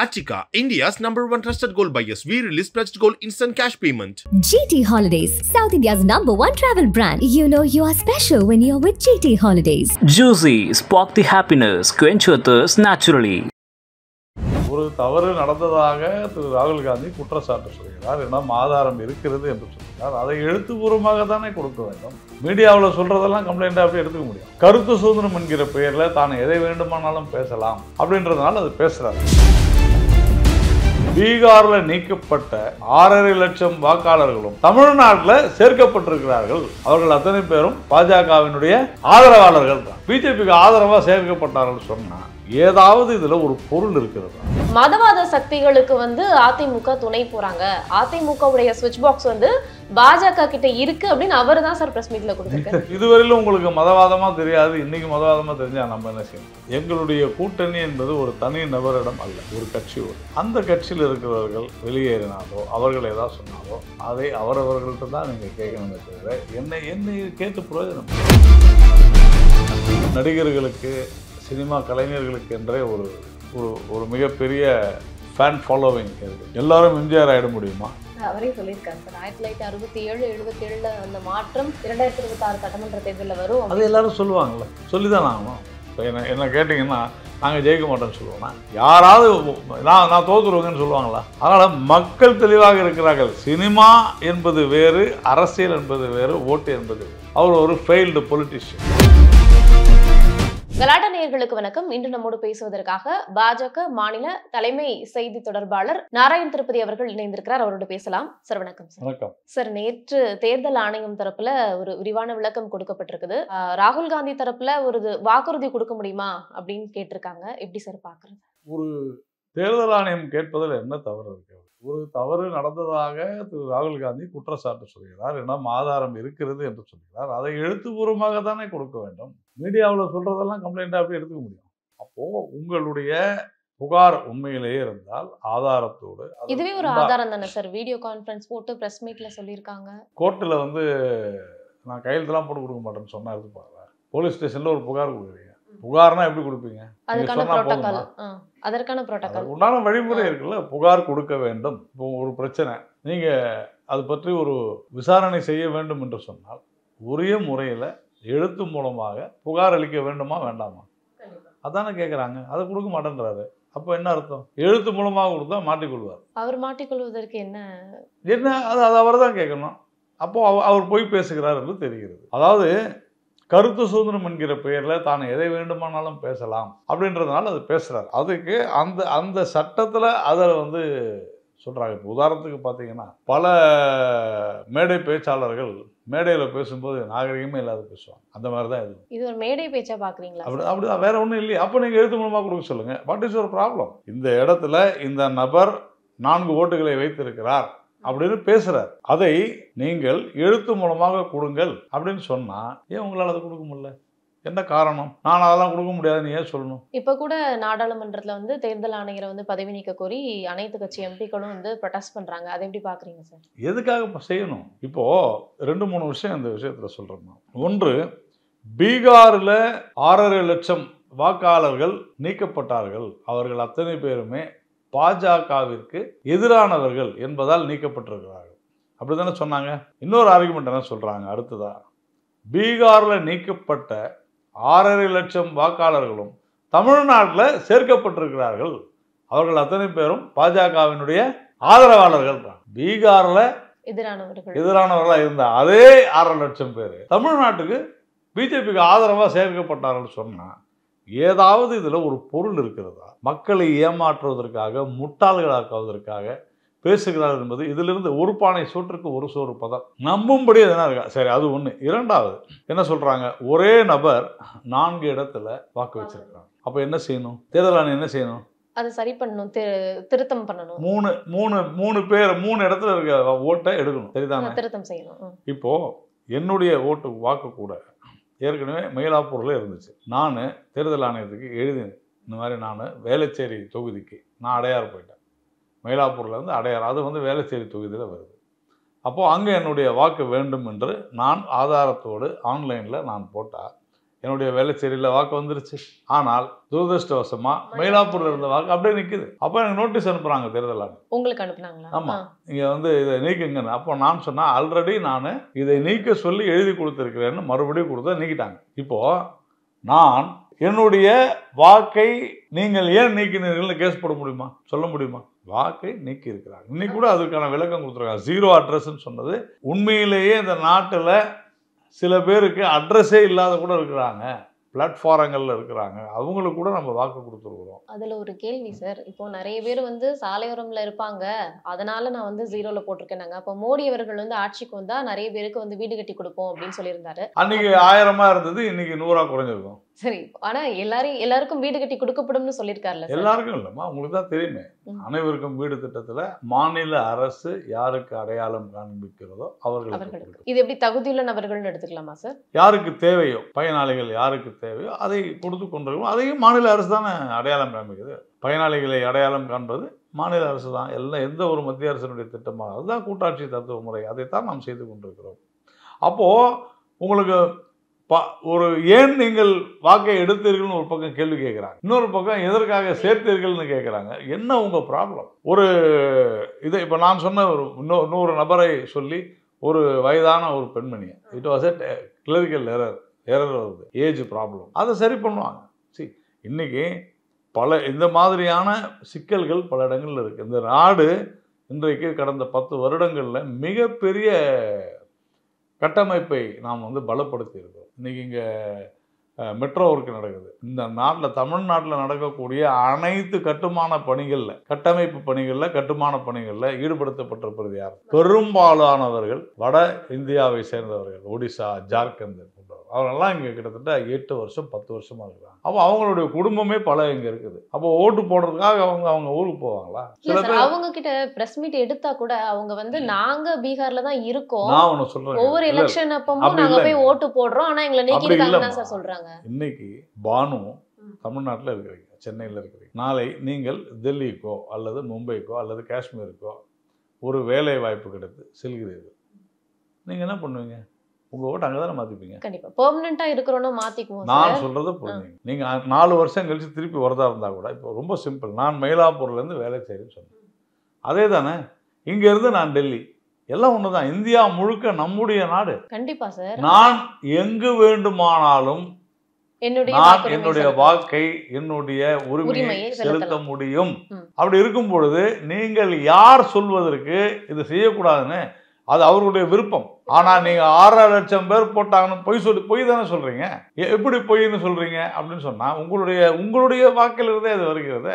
Achika, India's #1 trusted gold buyers. We release pledged gold instant cash payment. GT Holidays, South India's #1 travel brand. You know you are special when you're with GT Holidays. Juicy, spark the happiness, quench your thirst naturally. ஒரு தவறு நடந்ததாக திரு ராகுல் காந்தி குற்றச்சாட்டு சொல்கிறார். என்னம் ஆதாரம் இருக்கிறது என்று சொல்கிறார். அதை எழுத்துப்பூர்வமாக தானே கொடுக்க வேண்டும். மீடியாவில் சொல்றதெல்லாம் கம்ப்ளைண்ட் அப்படி எடுத்துக்க முடியும். கருத்து சுதந்திரம் என்கிற பெயரில் தான் எதை வேண்டுமானாலும் பேசலாம் அப்படின்றதுனால அது பேசுறாரு. பீகாரில் நீக்கப்பட்ட 6.5 லட்சம் வாக்காளர்களும் தமிழ்நாட்டில் சேர்க்கப்பட்டிருக்கிறார்கள். அவர்கள் அத்தனை பேரும் பாஜகவினுடைய ஆதரவாளர்கள் தான். பிஜேபிக்கு ஆதரவாக சேர்க்கப்பட்டார்கள் சொன்னா ஏதாவது இதுல ஒரு பொருள் இருக்கிறது. மதவாத சக்திகளுக்கு அதிமுக துணை போறாங்க. அதிமுகவுடைய ஸ்விட்ச் பாக்ஸ் பாஜக கிட்ட இருக்கு அப்படின்னு அவர் தான் சார் பிரஸ் மீட்ல கொடுத்திருக்காரு. இதுவரையிலும் உங்களுக்கு மதவாதமா தெரியாது, இன்னைக்கு மதவாதமா தெரிஞ்சா நம்ம என்ன செய்யணும்? எங்களுடைய கூட்டணி என்பது ஒரு தனி நபரிடம் அல்ல, ஒரு கட்சியோடு. அந்த கட்சியில் இருக்கிறவர்கள் வெளியேறினாலோ அவர்கள் ஏதாவது சொன்னாலோ அதை அவரவர்கள்ட்ட தான் நீங்க கேட்கணுமே தவிர என்னை கேட்டு பிரயோஜனம். நடிகர்களுக்கு சினிமா கலைஞர்களுக்கு என்றே ஒரு மிகப்பெரிய ஃபேன் ஃபாலோவிங் இருக்குது. எல்லாரும் எம்ஜிஆர் ஆகிட முடியுமா? அவரே சொல்லியிருக்காரு சார். 1967 77 அந்த மாற்றம் 2026 சட்டமன்ற தேர்தலில் வரும். அது எல்லாரும் சொல்லுவாங்கள்ல, சொல்லி தான் ஆகணும். இப்போ என்ன கேட்டிங்கன்னா நாங்கள் ஜெயிக்க மாட்டோம்னு சொல்லுவோம்னா யாராவது நான் தோற்றுருவேங்கன்னு சொல்லுவாங்களா? அதனால் மக்கள் தெளிவாக இருக்கிறார்கள். சினிமா என்பது வேறு, அரசியல் என்பது வேறு, ஓட்டு என்பது வேறு. அவர் ஒரு ஃபெயில்டு பொலிட்டிஷியன். கலாட்டா நேயர்களுக்கு வணக்கம். இன்று நம்மோடு பேசுவதற்காக பாஜக மாநில தலைமை செய்தி தொடர்பாளர் நாராயண் திருப்பதி அவர்கள் இணைந்திருக்கிறார். அவரோடு பேசலாம். சார் வணக்கம். வணக்கம் சார். நேற்று தேர்தல் ஆணையம் தரப்புல ஒரு விரிவான விளக்கம் கொடுக்கப்பட்டிருக்குது. ராகுல் காந்தி தரப்புல ஒரு வாக்குறுதி கொடுக்க முடியுமா அப்படின்னு கேட்டிருக்காங்க. எப்படி சார் பாக்குறது? ஒரு தேர்தல் ஆணையம் கேட்பதில் என்ன தவறு இருக்கு? ஒரு தவறு நடந்ததாக திரு ராகுல் காந்தி குற்றச்சாட்டு சொல்கிறார். என்னம் ஆதாரம் இருக்கிறது என்று சொல்கிறார். அதை எழுத்துப்பூர்வமாக தானே கொடுக்க வேண்டும். மீடியாவில் சொல்றதெல்லாம் கம்ப்ளைண்ட் அப்படி எடுத்துக்க முடியும். அப்போ உங்களுடைய புகார் உண்மையிலேயே இருந்தால் ஆதாரத்தோடு, இதுவே ஒரு ஆதாரம் தானே சார். வீடியோ கான்ஃபரன்ஸ் போட்டு பிரஸ் மீட்ல சொல்லியிருக்காங்க. கோர்ட்டில் நான் கையெழுத்துலாம் போட்டு கொடுக்க மாட்டேன்னு சொன்னா எடுத்துப்பாங்க. போலீஸ் ஸ்டேஷன்ல ஒரு புகார் கொடுக்குறீங்க. புகார்னா எப்படி கொடுப்பீங்க? அதற்கான புரோட்டோகால் உண்டான வழிமுறை இருக்குல்ல. புகார் கொடுக்க வேண்டும். இப்போ ஒரு பிரச்சனை நீங்க அது பற்றி ஒரு விசாரணை செய்ய வேண்டும் என்று சொன்னால் உரிய முறையில் எழுத்து மூலமாக புகார் அளிக்க வேண்டுமா வேண்டாமா? அதானே கேட்குறாங்க. அதை கொடுக்க மாட்டேன்றாரு. அப்போ என்ன அர்த்தம்? எழுத்து மூலமாக கொடுத்தா மாட்டிக்கொள்வார். அவர் மாட்டிக்கொள்வதற்கு என்ன அது அவர் தான் கேட்கணும். அப்போ அவர் போய் பேசுகிறார் என்று தெரிகிறது. அதாவது கருத்து சுதந்திரம் என்கிற பெயரில் தான் எதை வேண்டுமானாலும் பேசலாம் அப்படின்றதுனால அது பேசுகிறார். அதுக்கு அந்த சட்டத்தில் அதை சொல்கிறாங்க. இப்போ உதாரணத்துக்கு பார்த்தீங்கன்னா பல மேடை பேச்சாளர்கள் மேடையில் பேசும்போது நாகரிகமே இல்லாத பேசுவாங்க. அந்த மாதிரி தான் இது ஒரு மேடை பேச்சா பார்க்குறீங்களா? அப்படிதான், வேற ஒன்றும் இல்லையா? அப்போ நீங்கள் எழுத்து மூலமாக கொடுக்க சொல்லுங்கள். What is your problem? இந்த இடத்துல இந்த நபர் 4 ஓட்டுகளை வைத்திருக்கிறார் அப்படின்னு பேசுறார். அதை நீங்கள் எழுத்து மூலமாக கொடுங்கள் அப்படின்னு சொன்னா ஏன் உங்களால் அதை கொடுக்க முடியல? என்ன காரணம்? நான் அதெல்லாம் கொடுக்க முடியாதுன்னு ஏன் சொல்லணும்? இப்ப கூட நாடாளுமன்றத்துல தேர்தல் ஆணையரை பதவி நீக்க கோரி அனைத்து கட்சி எம்பிக்களும் ப்ரொடெஸ்ட் பண்றாங்க. அதை எப்படி பாக்குறீங்க சார்? எதுக்காக செய்யணும்? இப்போ 2-3 விஷயம் இந்த விஷயத்துல சொல்றோம். ஒன்று, பீகாரில் 6.5 லட்சம் வாக்காளர்கள் நீக்கப்பட்டார்கள். அவர்கள் அத்தனை பேருமே பாஜகவிற்கு எதிரானவர்கள் என்பதால் நீக்கப்பட்டிருக்கிறார்கள். அப்படித்தானே சொன்னாங்க. இன்னொரு ஆர்குமெண்ட் என்ன சொல்றாங்க? அடுத்ததா பீகாரில் நீக்கப்பட்ட 6.5 லட்சம் வாக்காளர்களும் தமிழ்நாட்டில் சேர்க்கப்பட்டிருக்கிறார்கள். அவர்கள் அத்தனை பேரும் பாஜகவினுடைய ஆதரவாளர்கள் தான். பீகாரில் எதிரானவர்களாக இருந்த அதே 6.5 லட்சம் பேர் தமிழ்நாட்டுக்கு பிஜேபிக்கு ஆதரவாக சேர்க்கப்பட்டார்கள் சொன்னா ஏதாவது இதுல ஒரு பொருள் இருக்கிறதா? மக்களை ஏமாற்றுவதற்காக, முட்டாள்களாக்குவதற்காக பேசுகிறார் என்பது இதிலிருந்து ஒரு பானை சோற்றுக்கு ஒரு சோறு பதம். நம்பும்படி எதனா இருக்கா? சரி, அது ஒண்ணு. இரண்டாவது என்ன சொல்றாங்க? ஒரே நபர் 4 இடத்துல வாக்கு வச்சிருக்காங்க. அப்ப என்ன செய்யணும்? தேர்தல் ஆணையம் என்ன செய்யணும்? அதை சரி பண்ணணும், திருத்தம் பண்ணணும். 3 பேர் 3 இடத்துல இருக்க ஓட்டை எடுக்கணும். சரிதானே? திருத்தம் செய்யணும். இப்போ என்னுடைய வாக்கு கூட ஏற்கனவே மயிலாப்பூரில் இருந்துச்சு. நான் தேர்தல் ஆணையத்துக்கு எழுதினேன். இந்த மாதிரி நான் வேளச்சேரி தொகுதிக்கு நான் அடையாறு போயிட்டேன். மயிலாப்பூர்லேருந்து அடையாறு, அது வேளச்சேரி தொகுதியில் வருது. அப்போது அங்கே என்னுடைய வாக்கு வேண்டும் என்று நான் ஆதாரத்தோடு ஆன்லைனில் நான் போட்டால் என்னுடைய வேலைச்சேரியில் வாக்கு வந்துருச்சு. ஆனால் துரதிருஷ்டவசமாக மயிலாப்பூரில் இருந்த வாக்கு அப்படியே நிற்குது. அப்போ எனக்கு நோட்டீஸ் அனுப்புகிறாங்க தேர்தல் ஆணையம். உங்களுக்கு அனுப்புனாங்களா? ஆமாம், இங்கே இதை நீக்குங்கன்னு. அப்போ நான் சொன்னேன், ஆல்ரெடி நான் இதை நீக்க சொல்லி எழுதி கொடுத்துருக்கிறேன்னு மறுபடியும் கொடுத்தா நீக்கிட்டாங்க. இப்போது நான் என்னுடைய வாக்கை நீங்கள் ஏன் நீக்கினீர்கள்னு கேஸ் போட முடியுமா? சொல்ல முடியுமா? வாக்கை நீக்கி இருக்கிறாங்க. இன்னைக்கு கூட அதுக்கான விளக்கம் கொடுத்துருக்காங்க. 0 அட்ரஸ்ன்னு சொன்னது உண்மையிலேயே இந்த நாட்டில் சில பேருக்கு அட்ரஸே இல்லாத கூட இருக்கிறாங்க, பிளாட்ஃபாரங்களில் இருக்கிறாங்க. அவங்களுக்கு கூட நம்ம வாக்கு கொடுத்துருக்குறோம். அதில் ஒரு கேள்வி சார், இப்போ நிறைய பேர் சாலையோரம்ல இருப்பாங்க, அதனால நான் 0ல போட்டிருக்கேன். அப்போ மோடி அவர்கள் ஆட்சிக்கு வந்தா நிறைய பேருக்கு வீடு கட்டி கொடுப்போம் அப்படின்னு சொல்லியிருந்தாரு. அன்னைக்கு 1000 இருந்தது, இன்னைக்கு 100 குறைஞ்சிருக்கும். சரி, ஆனா எல்லாருக்கும் வீடு கட்டி கொடுக்கப்படும்னு சொல்லியிருக்காருல்ல? எல்லாருக்கும் இல்லைம்மா, உங்களுக்கு தான் தெரியுமே. அனைவருக்கும் வீடு திட்டத்தில் மாநில அரசு யாருக்கு அடையாளம் காண்பிக்கிறதோ அவர்களுக்கு. இது எப்படி தகுதியுள்ள நபர்கள்னு எடுத்துக்கலாமா சார்? யாருக்கு தேவையோ, பயனாளிகள் யாருக்கு தேவையோ அதை கொடுத்து கொண்டிருக்கோம். அதையும் மாநில அரசு தானே அடையாளம் காண்பிக்குது. பயனாளிகளை அடையாளம் காண்பது மாநில அரசு தான். எந்த ஒரு மத்திய அரசினுடைய திட்டமாக அதுதான் கூட்டாட்சி தத்துவ முறை. அதைத்தான் நாம் செய்து கொண்டிருக்கிறோம். அப்போது உங்களுக்கு ஒரு ஏன் நீங்கள் வாக்கை எடுத்தீர்கள்னு ஒரு பக்கம் கேள்வி கேட்குறாங்க, இன்னொரு பக்கம் எதற்காக சேர்த்தீர்கள்னு கேட்குறாங்க. என்ன உங்கள் ப்ராப்ளம்? ஒரு இதை இப்போ நான் சொன்ன ஒரு 100 நபரை சொல்லி ஒரு வயதான ஒரு பெண்மணியை, it was a clerical error வருது, ஏஜ் ப்ராப்ளம், அதை சரி பண்ணுவாங்க. இன்னைக்கு பல இந்த மாதிரியான சிக்கல்கள் பல இடங்கள்ல இருக்குது. இந்த நாடு இன்றைக்கு கடந்த 10 வருடங்களில் மிகப்பெரிய கட்டமைப்பை நாம் பலப்படுத்தி இருக்கிறோம். இன்றைக்கி இங்கே மெட்ரோ ஒர்க் நடக்குது. இந்த நாட்டில், தமிழ்நாட்டில் நடக்கக்கூடிய அனைத்து கட்டுமான பணிகளில், கட்டமைப்பு பணிகளில், கட்டுமான பணிகளில் ஈடுபடுத்தப்பட்டிருப்பது யார்? பெரும்பாலானவர்கள் வட இந்தியாவை சேர்ந்தவர்கள், ஒடிசா, ஜார்க்கண்ட் போன்றவர். அவர்களெல்லாம் இங்கே கிட்டத்தட்ட 8 வருஷம் 10 வருஷமாக இருக்கிறாங்க. அப்போ அவங்களுடைய குடும்பமே பல இங்கே இருக்குது. அப்போ ஓட்டு போடுறதுக்காக அவங்க ஊருக்கு போவாங்களா? சில பேர் அவங்க கிட்ட பிரஸ் மீட் எடுத்தா கூட அவங்க நாங்க பீகார்ல தான் இருக்கோம், நான் ஒன்று சொல்றேன், ஒவ்வொரு எலெக்ஷன் அப்பவும் நாங்க போய் ஓட்டு போடுறோம், ஆனா எங்களை நீக்கிட்டாங்க தான் சார் சொல்றாங்க. இன்னைக்கு பானு தமிழ்நாட்டில் இருக்கிறீங்க, சென்னையில் இருக்கிறீங்க, நாளை நீங்கள் டெல்லிக்கோ அல்லது மும்பைக்கோ அல்லது காஷ்மீருக்கோ ஒரு வேலை வாய்ப்பு கிடைத்து செல்கிறீர்கள். நீங்கள் என்ன பண்ணுவீங்க? உங்கள் ஓட்டு அங்கே தானே மாற்றிப்பீங்க. கண்டிப்பாக பெர்மனெண்ட்டாக இருக்கிறோன்னா மாற்றிக்குவோம். நான் சொல்கிறத புரிஞ்சுங்க. நீங்கள் 4 வருஷம் கழித்து திருப்பி வரதா இருந்தால் கூட, இப்போ ரொம்ப சிம்பிள், நான் மயிலாப்பூர்லேருந்து வேலை செய்கிறேன்னு சொன்னேன், அதே தானே. இங்கேருந்து நான் டெல்லி, எல்லாம் ஒன்று தான். இந்தியா முழுக்க நம்முடைய நாடு. கண்டிப்பாக சார். நான் எங்கு வேண்டுமானாலும் என்னுடைய வாக்கை, என்னுடைய உரிமையை செலுத்த முடியும். அப்படி இருக்கும் பொழுது நீங்கள் யார் சொல்வதற்கு இது செய்யக்கூடாதுன்னு, அது அவர்களுடைய விருப்பம். ஆனா நீங்க 6 லட்சம் பேர் போட்டாங்கன்னு பொய் தானே சொல்றீங்க. எப்படி பொய்ன்னு சொல்றீங்க அப்படின்னு சொன்னா, உங்களுடைய வாக்கிலிருந்தே அது வருகிறது.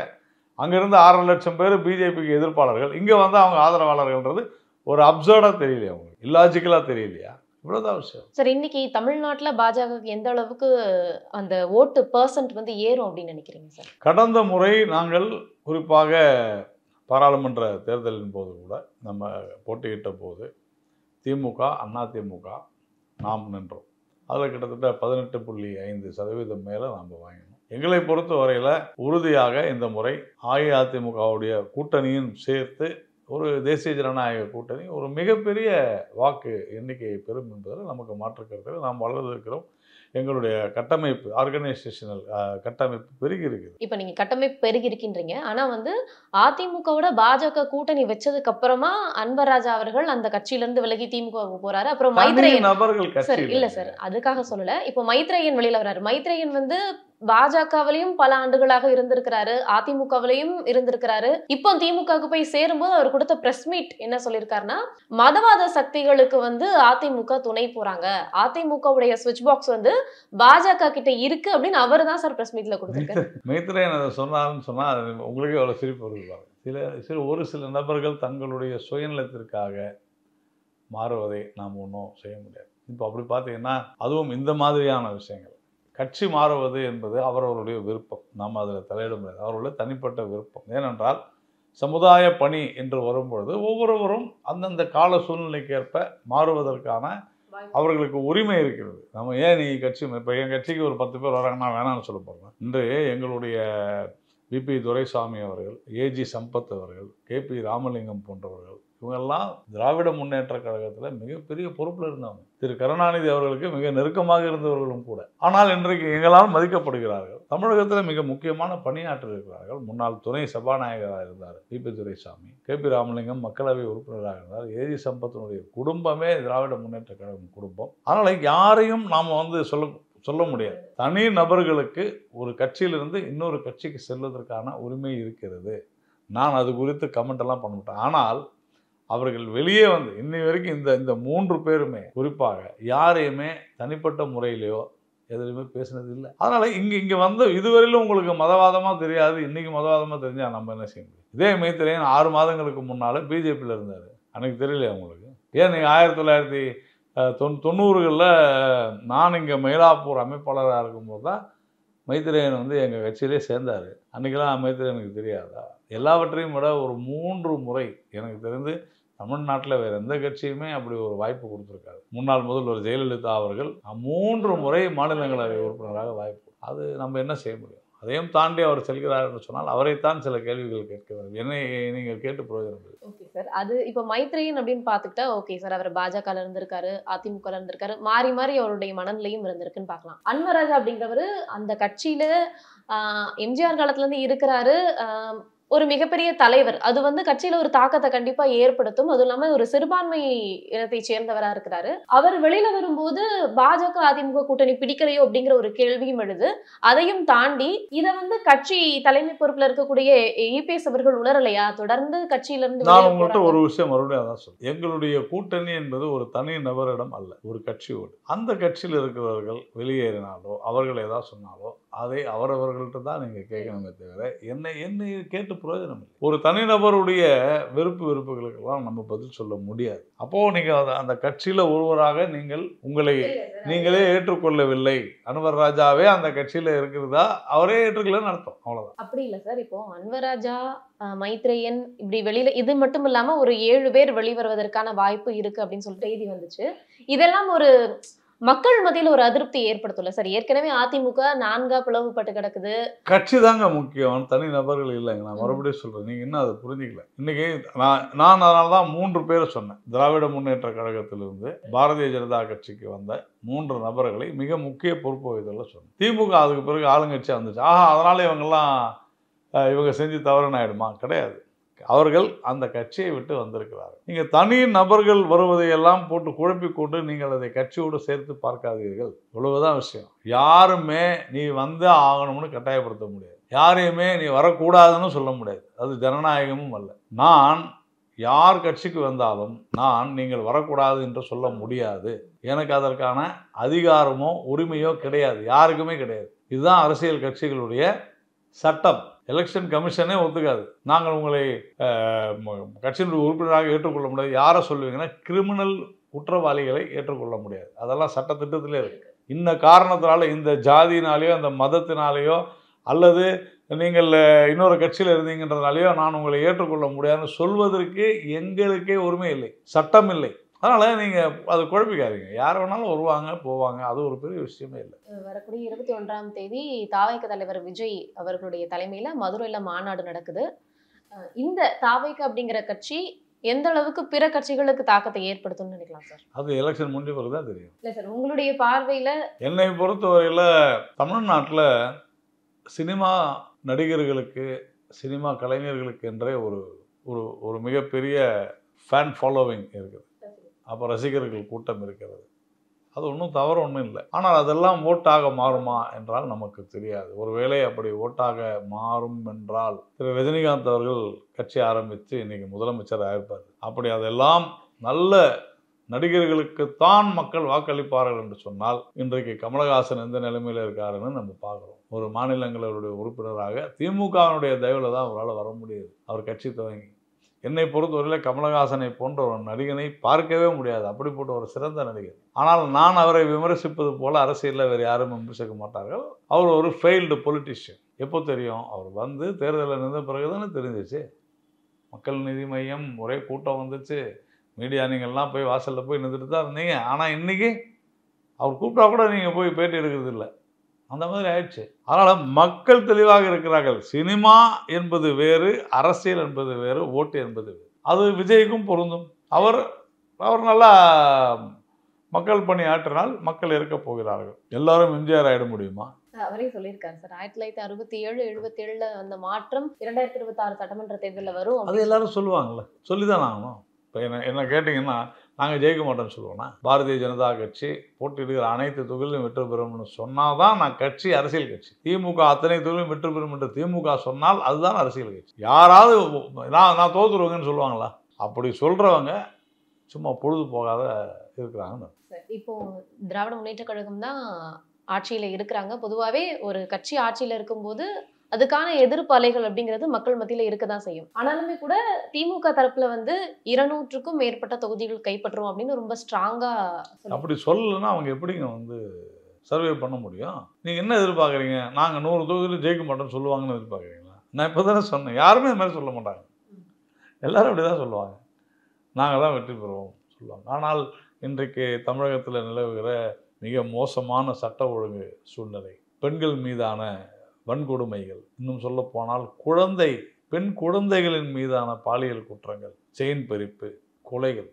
அங்கிருந்து 6 லட்சம் பேர் பிஜேபிக்கு எதிர்ப்பாளர்கள், இங்க அவங்க ஆதரவாளர்கள்ன்றது ஒரு அப்சர்டா தெரியலையா உங்களுக்கு? இல்லாஜிக்கலா தெரியலையா? இவ்வளவுதான் விஷயம். சார், இன்னைக்கு தமிழ்நாட்டுல பாஜக எந்த அளவுக்கு அந்த ஓட்டு பெர்சன்ட் ஏறும் அப்படின்னு நினைக்கிறீங்க சார்? கடந்த முறை நாங்கள் குறிப்பாக பாராளுமன்ற தேர்தலின் போது கூட நம்ம போட்டியிட்ட போது திமுக, அதிமுக நாம் நின்றோம். அதில் கிட்டத்தட்ட 18.5% மேலே நாம் வாங்கினோம். எங்களை பொறுத்த வரையில் உறுதியாக இந்த முறை அஇஅதிமுகவுடைய கூட்டணியும் சேர்த்து ஒரு தேசிய ஜனநாயக கூட்டணி ஒரு மிகப்பெரிய வாக்கு எண்ணிக்கையை பெறும் என்பதில் நமக்கு மாற்று கருத்தில் நாம் வளர்ந்திருக்கிறோம். எங்களுடைய கட்டமைப்பு, ஆர்கனைசேஷனல் கட்டமைப்பு பெருகி இருக்குது. இப்போ நீங்கள் கட்டமைப்பு பெருகி இருக்கின்றீங்க, ஆனால் அதிமுகவோட பாஜக கூட்டணி வச்சதுக்கு அப்புறமா அன்வர் ராஜா அவர்கள் அந்த கட்சியிலிருந்து விலகி திமுகவுக்கு போறாரு. அப்புறம் மைத்ரேயன் நபர்கள் சார், இல்ல சார், அதுக்காக சொல்லல. இப்போ மைத்ரேயன் வெளியில வர்றாரு. மைத்ரேயன் பாஜகவிலையும் பல ஆண்டுகளாக இருந்திருக்கிறாரு, அதிமுகவிலையும் இருந்திருக்கிறாரு. இப்போ திமுகவுக்கு போய் சேரும்போது அவர் கொடுத்த பிரஸ் மீட் என்ன சொல்லியிருக்காருன்னா, மதவாத சக்திகளுக்கு அதிமுக துணை போறாங்க, அதிமுகவுடைய ஸ்விட்ச் பாக்ஸ் பாஜக கிட்ட இருக்கு அப்படின்னு அவர் தான் சார் பிரஸ் மீட்ல கொடுத்திருக்காரு. மைத்ரேயன் அதை சொன்னாருன்னு சொன்னா உங்களுக்கு எவ்வளவு சிரிப்பு வருவாங்க. ஒரு சில நபர்கள் தங்களுடைய சுயநலத்திற்காக மாறுவதை நாம் ஒன்றும் செய்ய முடியாது. இப்போ அப்படி பார்த்தீங்கன்னா, அதுவும் இந்த மாதிரியான விஷயங்கள், கட்சி மாறுவது என்பது அவரவருடைய விருப்பம், நாம் அதில் தலையிட முடியாது. அவர்களுடைய தனிப்பட்ட விருப்பம். ஏனென்றால் சமுதாய பணி என்று வரும்பொழுது ஒவ்வொருவரும் அந்தந்த கால சூழ்நிலைக்கேற்ப மாறுவதற்கான அவர்களுக்கு உரிமை இருக்கிறது. நம்ம ஏன் நீ கட்சி, இப்போ என் கட்சிக்கு ஒரு 10 பேர் வராங்கன்னா வேணாம்னு சொல்ல போகிறேன். இன்று எங்களுடைய விபி துரைசாமி அவர்கள், ஏஜி சம்பத் அவர்கள், கேபி ராமலிங்கம் போன்றவர்கள் இவங்கெல்லாம் திராவிட முன்னேற்ற கழகத்தில் மிகப்பெரிய பொறுப்பில் இருந்தவங்க. திரு கருணாநிதி அவர்களுக்கு மிக நெருக்கமாக இருந்தவர்களும் கூட. ஆனால் இன்றைக்கு எங்களால் மதிக்கப்படுகிறார்கள். தமிழகத்தில் மிக முக்கியமான பணியாற்றி இருக்கிறார்கள். முன்னாள் துணை சபாநாயகராக இருந்தார் டிபி துரைசாமி, KP ராமலிங்கம் மக்களவை உறுப்பினராக இருந்தார். ஏஜி சம்பத்தினுடைய குடும்பமே திராவிட முன்னேற்ற கழகம் குடும்பம். அதனால் யாரையும் நாம் சொல்ல முடியாது. தனி நபர்களுக்கு ஒரு கட்சியிலிருந்து இன்னொரு கட்சிக்கு செல்வதற்கான உரிமை இருக்கிறது. நான் அது குறித்து கமெண்ட் எல்லாம் பண்ண மாட்டேன். ஆனால் அவர்கள் வெளியே வந்து இன்னை வரைக்கும் இந்த 3 பேருமே குறிப்பாக யாரையுமே தனிப்பட்ட முறையிலையோ எதுலையுமே பேசினது இல்லை. அதனால் இங்கே வந்து இதுவரையிலும் உங்களுக்கு மதவாதமாக தெரியாது. இன்றைக்கி மதவாதமாக தெரிஞ்சால் நம்ம என்ன செய்ய முடியும்? இதே மைத்திரையன் 6 மாதங்களுக்கு முன்னால் பிஜேபியில் இருந்தார். அன்றைக்கி தெரியலையா உங்களுக்கு? ஏன் நீங்கள் 1990களில் நான் இங்கே மயிலாப்பூர் அமைப்பாளராக இருக்கும்போது தான் மைத்திரையன் வந்து எங்கள் கட்சியிலே சேர்ந்தார். அன்றைக்கெல்லாம் மைத்திரையனுக்கு தெரியாதா? எல்லாவற்றையும் விட ஒரு 3 முறை எனக்கு தெரிந்து தமிழ்நாட்டில் வேறு எந்த கட்சியுமே அப்படி ஒரு வாய்ப்பு கொடுத்துருக்காரு. முன்னாள் முதல்வர் ஜெயலலிதா அவர்கள் 3 முறை மாநிலங்களவை உறுப்பினராக வாய்ப்பு. அது நம்ம என்ன செய்ய முடியும்? அதையும் தாண்டி அவர் செல்கிறார் என்று சொன்னால் அவரைத்தான் சில கேள்விகள் கேட்க வேண்டும். என்னை நீங்கள் கேட்டு பிரயோஜனம். ஓகே சார், அது இப்போ மைத்ரேயன் அப்படின்னு பார்த்துக்கிட்டா ஓகே சார், அவர் பாஜகல இருந்திருக்காரு, அதிமுகல இருந்திருக்காரு, மாறி மாறி அவருடைய மனநிலையும் இருந்திருக்குன்னு பார்க்கலாம். அன்வராஜா அப்படிங்கிறவரு அந்த கட்சியில எம்ஜிஆர் காலத்துல இருந்து இருக்கிறாரு. ஒரு மிகப்பெரிய தலைவர். அது வந்து கட்சியில ஒரு தாக்கத்தை கண்டிப்பா ஏற்படுத்தும். அதுவும் இல்லாம ஒரு சிறுபான்மை இனத்தை சேர்ந்தவரா இருக்கிறாரு. அவர் வெளியில வரும்போது பாஜக அதிமுக கூட்டணி பிடிக்கலையோ அப்படிங்கிற ஒரு கேள்வியும் எழுது. அதையும் தாண்டி இதை வந்து கட்சி தலைமை பொறுப்புல இருக்கக்கூடிய EPS அவர்கள் உணரலையா? தொடர்ந்து கட்சியில இருந்து நான் உங்கள்கிட்ட ஒரு விஷயம் மறுபடியும் அதான் சொல்றேன். எங்களுடைய கூட்டணி என்பது ஒரு தனி நபரிடம் அல்ல, ஒரு கட்சியோடு. அந்த கட்சியில் இருக்கிறவர்கள் வெளியேறினாலோ அவர்கள் ஏதாவது சொன்னாலோ அதை அவரவர்கள்ட்ட தான் நீங்கள் கேட்கணுமே தவிர என்னை கேட்டு பிரயோஜனம் இல்லை. ஒரு தனிநபருடைய வெறுப்புகளுக்கெல்லாம் நம்ம பதில் சொல்ல முடியாது. அப்போது நீங்கள் அந்த கட்சியில் ஒருவராக உங்களை நீங்களே ஏற்றுக்கொள்ளவில்லை. அன்வர் ராஜாவே அந்த கட்சியில் இருக்கிறதா அவரே ஏற்றுக்கலன்னு அர்த்தம். அவ்வளோதான். அப்படி இல்லை சார். இப்போ அன்வர் ராஜா, மைத்ரேயன் இப்படி வெளியில இது மட்டும் இல்லாமல் ஒரு 7 பேர் வெளிவருவதற்கான வாய்ப்பு இருக்கு அப்படின்னு சொல்லிட்டு செய்தி வந்துச்சு. இதெல்லாம் ஒரு மக்கள் மத்தியில் ஒரு அதிருப்தி ஏற்படுத்தல சார். ஏற்கனவே அதிமுக 4 பிளவுபட்டு கிடக்குது. கட்சி தாங்க முக்கியம், தனி நபர்கள் இல்லைங்க. நான் மறுபடியும் சொல்றேன், நீங்க இன்னும் அதை புரிஞ்சிக்கல. இன்னைக்கு நான் அதனால தான் 3 பேரை சொன்னேன். திராவிட முன்னேற்ற கழகத்திலிருந்து பாரதிய ஜனதா கட்சிக்கு வந்த 3 நபர்களை மிக முக்கிய பொறுப்பு வகிதல்ல சொன்னேன். திமுக அதுக்கு பிறகு ஆளுங்கட்சியாக வந்துச்சு. அதனால இவங்க செஞ்சு தவறுன்னு ஆயிடுமா? கிடையாது. அவர்கள் அந்த கட்சியை விட்டு வந்திருக்கிறார்கள். நீங்கள் தனி நபர்கள் வருவதையெல்லாம் போட்டு குழப்பிக்கொண்டு நீங்கள் அதை கட்சியோடு சேர்த்து பார்க்காதீர்கள். இவ்வளவுதான் விஷயம். யாருமே நீ வந்து ஆகணும்னு கட்டாயப்படுத்த முடியாது. யாரையுமே நீ வரக்கூடாதுன்னு சொல்ல முடியாது. அது ஜனநாயகமும் அல்ல. நான் யார் கட்சிக்கு வந்தாலும் நீங்கள் வரக்கூடாது என்று சொல்ல முடியாது. எனக்கு அதற்கான அதிகாரமோ உரிமையோ கிடையாது, யாருக்குமே கிடையாது. இதுதான் அரசியல் கட்சிகளுடைய சட்டம். எலெக்ஷன் கமிஷனே ஒத்துக்காது. நாங்கள் உங்களை கட்சியினுடைய உறுப்பினராக ஏற்றுக்கொள்ள முடியாது. யாரை சொல்லுவீங்கன்னா கிரிமினல் குற்றவாளிகளை ஏற்றுக்கொள்ள முடியாது. அதெல்லாம் சட்டத்திட்டத்திலே இருக்கு. இந்த காரணத்தினால இந்த ஜாதியினாலேயோ அந்த மதத்தினாலேயோ அல்லது நீங்கள் இன்னொரு கட்சியில் இருந்தீங்கன்றதுனாலேயோ நான் உங்களை ஏற்றுக்கொள்ள முடியாதுன்னு சொல்வதற்கு எங்களுக்கே உரிமை இல்லை, சட்டம் இல்லை. அதனால் நீங்கள் அதை குழப்பிக்காதீங்க. யார் வேணாலும் வருவாங்க போவாங்க, அது ஒரு பெரிய விஷயமே இல்லை. வரக்கூடிய 21ஆம் தேதி தாவைக்க தலைவர் விஜய் அவர்களுடைய தலைமையில் மதுரையில் மாநாடு நடக்குது. இந்த தாவைக்க அப்படிங்கிற கட்சி எந்த அளவுக்கு பிற கட்சிகளுக்கு தாக்கத்தை ஏற்படுத்தும்னு நினைக்கலாம் சார்? அது எலெக்ஷன் முடிஞ்ச பிறகு தான் தெரியும். இல்லை சார், உங்களுடைய பார்வையில்? என்னை பொறுத்தவரையில் தமிழ்நாட்டில் சினிமா நடிகர்களுக்கு, சினிமா கலைஞர்களுக்கு என்றே ஒரு மிகப்பெரிய ஃபேன் ஃபாலோவிங் இருக்குது. அப்போ ரசிகர்கள் கூட்டம் இருக்கிறது. அது ஒன்றும் தவறு ஒன்றும் இல்லை. ஆனால் அதெல்லாம் ஓட்டாக மாறுமா என்றால் நமக்கு தெரியாது. ஒருவேளை அப்படி ஓட்டாக மாறும் என்றால் திரு ரஜினிகாந்த் அவர்கள் கட்சி ஆரம்பித்து இன்றைக்கி முதலமைச்சர் ஆயிருப்பார். அப்படி அதெல்லாம் நல்ல நடிகர்களுக்குத்தான் மக்கள் வாக்களிப்பார்கள் என்று சொன்னால் இன்றைக்கு கமலஹாசன் எந்த நிலைமையில் இருக்காருன்னு நம்ம பார்க்குறோம். ஒரு மாநிலங்களவையுடைய உறுப்பினராக திமுகவினுடைய தயவில் தான் அவரால் வர முடியுது. அவர் கட்சி துவங்கி. என்னை பொறுத்தவரையில் கமலஹாசனை போன்ற ஒரு நடிகனை பார்க்கவே முடியாது. அப்படிப்பட்ட ஒரு சிறந்த நடிகர். ஆனால் நான் அவரை விமர்சிப்பது போல அரசியலில் வேறு யாரும் விமர்சிக்க மாட்டார்கள். அவர் ஒரு ஃபெயில்டு பொலிட்டிஷியன். எப்போ தெரியும்? அவர் வந்து தேர்தலில் நின்ற பிறகு தானே தெரிஞ்சிச்சு. மக்கள் நீதி மையம் ஒரே கூட்டம் வந்துச்சு, மீடியா நீங்கள்லாம் போய் வாசலில் போய் நின்றுட்டு தான் இருந்தீங்க. ஆனால் இன்றைக்கி அவர் கூப்பிட்டா கூட நீங்கள் போய் பேட்டி எடுக்கிறது இல்லை. அந்த மாதிரி ஆயிடுச்சு. அதனால் மக்கள் தெளிவாக இருக்கிறார்கள். சினிமா என்பது வேறு, அரசியல் என்பது வேறு, ஓட்டு என்பது வேறு. அது விஜய்க்கும் பொருந்தும். அவர் நல்லா மக்கள் பணி ஆற்றினால் மக்கள் இருக்க போகிறார்கள். எல்லாரும் எம்ஜிஆர் ஆயிட முடியுமா? அவரே சொல்லியிருக்காரு சார், 1967 77 அந்த மாற்றம் 2026 சட்டமன்ற தேர்தலில் வரும். அது எல்லாரும் சொல்லுவாங்கல்ல, சொல்லிதான் ஆகணும். இப்போ என்ன கேட்டிங்கன்னா, நாங்கள் ஜெயிக்க மாட்டோம்னு சொல்லுவோம்னா, பாரதிய ஜனதா கட்சி போட்டியிடுகிற அனைத்து தொகுதியிலும் வெற்றி பெறும்னு சொன்னால் தான் நான் கட்சி அரசியல் கட்சி. திமுக அத்தனை தொகுதியிலும் வெற்றி பெறும் என்று திமுக சொன்னால் அதுதான் அரசியல் கட்சி. யாராவது நான் தோத்துருவேங்கன்னு சொல்லுவாங்களா? அப்படி சொல்கிறவங்க சும்மா பொழுது போகாத இருக்கிறாங்க. இப்போ திராவிட முன்னேற்ற கழகம் தான் ஆட்சியில இருக்கிறாங்க. பொதுவாகவே ஒரு கட்சி ஆட்சியில இருக்கும்போது அதுக்கான எதிர்ப்பு அலைகள் அப்படிங்கிறது மக்கள் மத்தியில இருக்கதான் செய்யும். ஆனாலுமே கூட திமுக தரப்புல வந்து 200க்கும் மேற்பட்ட தொகுதிகள் கைப்பற்றும் அப்படின்னு ரொம்ப ஸ்ட்ராங்கா அப்படி சொல்லலைன்னா அவங்க எப்படிங்க வந்து சர்வே பண்ண முடியும்? நீங்க என்ன எதிர்பார்க்குறீங்க? நாங்க 100 தொகுதியில் ஜெயிக்க மாட்டோம்னு சொல்லுவாங்கன்னு எதிர்பார்க்குறீங்களா? நான் இப்போ தானே சொன்னேன், யாருமே இது மாதிரி சொல்ல மாட்டாங்க. எல்லாரும் அப்படி தான் சொல்லுவாங்க, நாங்கள் தான் வெற்றி பெறுவோம் சொல்லுவாங்க. ஆனால் இன்றைக்கு தமிழகத்தில் நிலவுகிற மிக மோசமான சட்ட ஒழுங்கு சூழ்நிலை, பெண்கள் மீதான வன்கொடுமைகள், இன்னும் சொல்ல போனால் பெண் குழந்தைகளின் மீதான பாலியல் குற்றங்கள், செயின் பறிப்பு, கொலைகள்,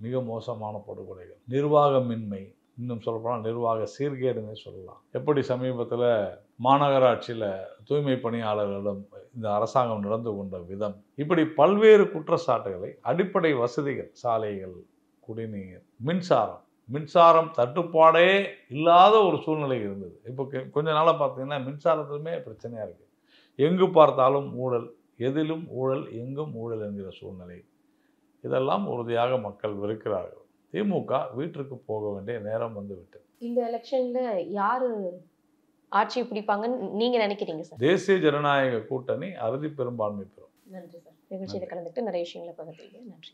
மிக மோசமான படுகொலைகள், நிர்வாகமின்மை, இன்னும் சொல்லப்போனால் நிர்வாக சீர்கேடுன்னு சொல்லலாம். எப்படி சமீபத்தில் மாநகராட்சியில் தூய்மை பணியாளர்களிடம் இந்த அரசாங்கம் நடந்து கொண்ட விதம், இப்படி பல்வேறு குற்றச்சாட்டுகளை, அடிப்படை வசதிகள், சாலைகள், குடிநீர், மின்சாரம் தட்டுப்பாடே இல்லாத ஒரு சூழ்நிலை இருந்தது. இப்போ கொஞ்ச நாளாக பார்த்தீங்கன்னா மின்சாரத்துலையுமே பிரச்சனையாக இருக்குது. எங்கு பார்த்தாலும் ஊழல், எதிலும் ஊழல், எங்கும் ஊழல் என்கிற சூழ்நிலை. இதெல்லாம் உறுதியாக மக்கள் வெறுக்கிறார்கள். திமுக வீட்டிற்கு போக வேண்டிய நேரம் வந்து விட்டது. இந்த எலெக்ஷன்ல யாரு ஆட்சி பிடிப்பாங்கன்னு நீங்க நினைக்கிறீங்க சார்? தேசிய ஜனநாயக கூட்டணி அறுதி பெரும்பான்மை பெறும். நன்றி சார், நிகழ்ச்சியில் கலந்துட்டு நிறைய விஷயங்களை பகிர்ந்தீங்க. நன்றி.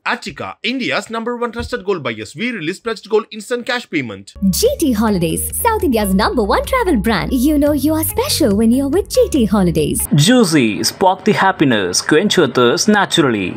Achika, India's #1 trusted gold buyers. We release pledged gold instant cash payment. GT Holidays, South India's #1 travel brand. You know you are special when you're with GT Holidays. Juicy, spark the happiness, quench your thirst naturally.